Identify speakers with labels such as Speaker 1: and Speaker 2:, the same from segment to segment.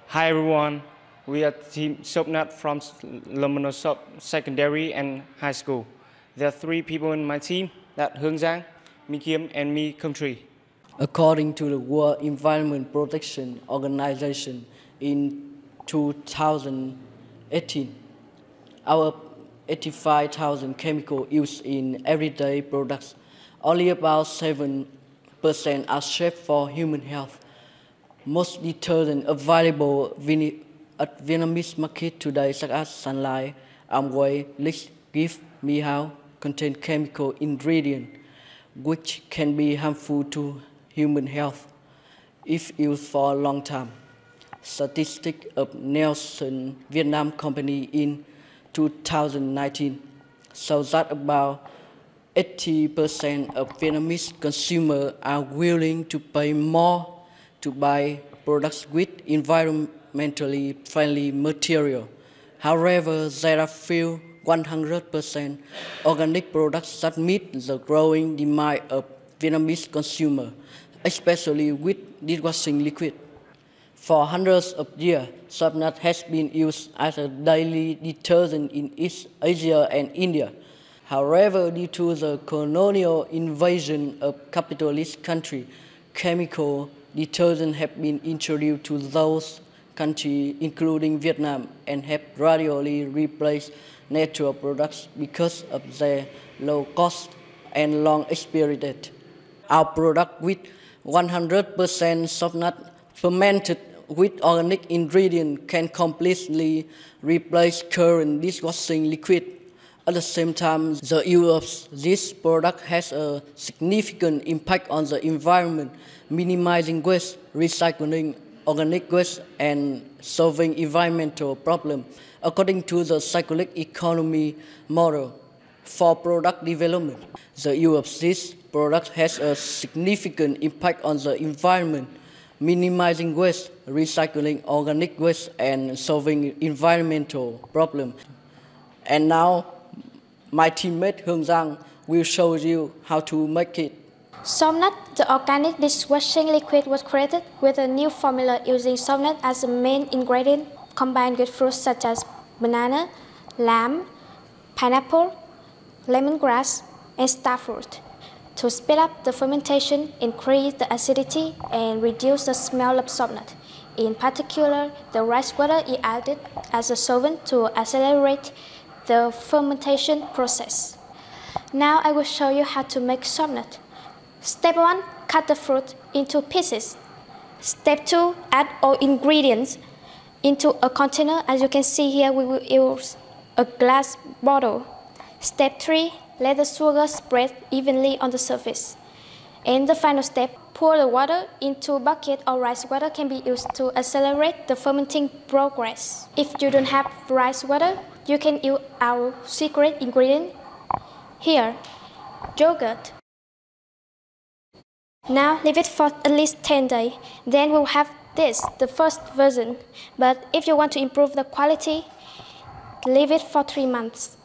Speaker 1: Hi everyone, we are team Soapnut from Lomonosov Secondary and High School. There are 3 people in my team, that Hương, Giang, me Khiêm, and me Công Trí.
Speaker 2: According to the World Environment Protection Organization in 2018, out of 85,000 chemicals used in everyday products, only about 7% are safe for human health. Most detergents available at Vietnamese market today, such as Sunlight, Amway, Lich, Gift, Mihao, contain chemical ingredients which can be harmful to human health if used for a long time. Statistics of Nielsen Vietnam Company in 2019 show that about 80% of Vietnamese consumers are willing to pay more to buy products with environmentally friendly material. However, there are few 100% organic products that meet the growing demand of Vietnamese consumers, especially with dishwashing liquid. For hundreds of years, Soapnut has been used as a daily detergent in East Asia and India. However, due to the colonial invasion of capitalist countries, chemical detergents have been introduced to those countries, including Vietnam, and have gradually replaced natural products because of their low cost and long expiry date. Our product with 100% Soapnut fermented with organic ingredients can completely replace current dishwashing liquid. At the same time, the use of this product has a significant impact on the environment, minimizing waste, recycling organic waste, and solving environmental problems. According to the circular economy model for product development, the use of this product has a significant impact on the environment, minimizing waste, recycling organic waste, and solving environmental problems. And now, my teammate Hương Giang will show you how to make it.
Speaker 3: Soapnut, the organic dishwashing liquid, was created with a new formula using soapnut as the main ingredient, combined with fruits such as banana, lamb, pineapple, lemongrass, and starfruit. To speed up the fermentation, increase the acidity, and reduce the smell of soapnut. In particular, the rice water is added as a solvent to accelerate the fermentation process. Now I will show you how to make soapnut. Step 1. Cut the fruit into pieces. Step 2. Add all ingredients into a container. As you can see here, we will use a glass bottle. Step 3. Let the sugar spread evenly on the surface. And the final step, pour the water into a bucket, or rice water can be used to accelerate the fermenting progress. If you don't have rice water, you can use our secret ingredient here, yogurt. Now leave it for at least 10 days. Then we'll have this, the first version. But if you want to improve the quality, leave it for 3 months.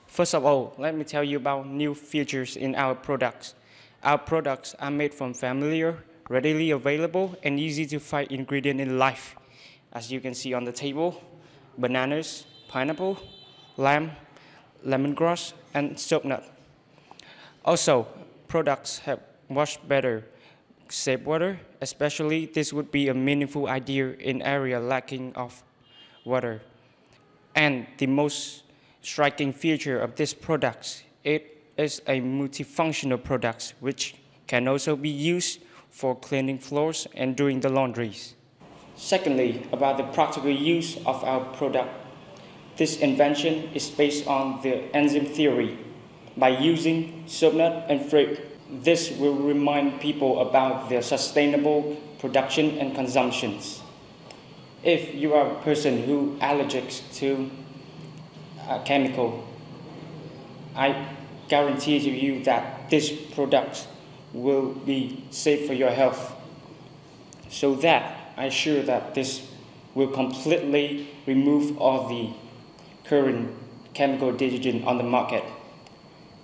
Speaker 1: First of all, let me tell you about new features in our products. Our products are made from familiar, readily available, and easy to find ingredients in life. As you can see on the table, bananas, pineapple, lamb, lemongrass, and soapnut. Also, products have much better save water, especially this would be a meaningful idea in area lacking of water. And the most striking feature of this product, it is a multifunctional product which can also be used for cleaning floors and doing the laundries. Secondly, about the practical use of our product. This invention is based on the enzyme theory. By using soapnut and fruit, this will remind people about their sustainable production and consumptions. If you are a person who is allergic to a chemical, I guarantee to you that this product will be safe for your health. So that I'm sure that this will completely remove all the current chemical detergent on the market.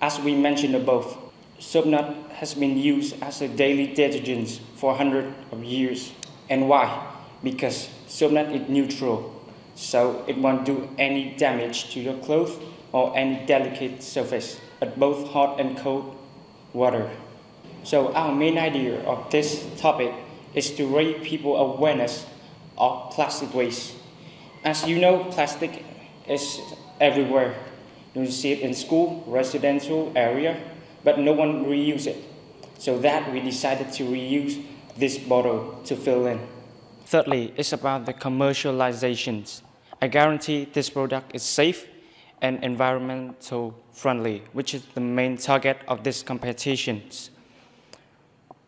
Speaker 1: As we mentioned above, Soapnut has been used as a daily detergent for hundreds of years. And why? Because soapnut is neutral, so it won't do any damage to your clothes or any delicate surface at both hot and cold water. So our main idea of this topic is to raise people awareness of plastic waste. As you know, plastic is everywhere. You see it in school, residential area, but no one reuse it. So that we decided to reuse this bottle to fill in. Thirdly, it's about the commercializations. I guarantee this product is safe and environmental friendly, which is the main target of these competitions.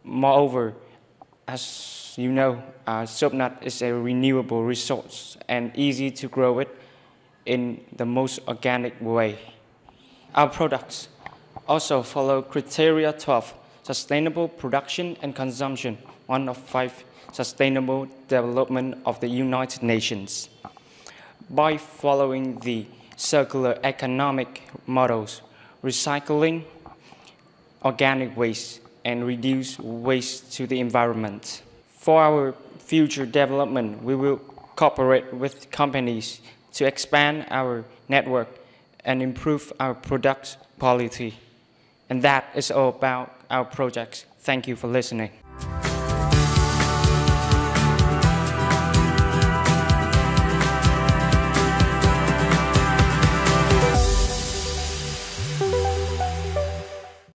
Speaker 1: Moreover, as you know, Soapnut is a renewable resource and easy to grow it in the most organic way. Our products also follow criteria 12, sustainable production and consumption, one of 5 sustainable development of the United Nations. By following the circular economic models, recycling organic waste and reduce waste to the environment. For our future development, we will cooperate with companies to expand our network and improve our product quality. And that is all about our projects. Thank you for listening.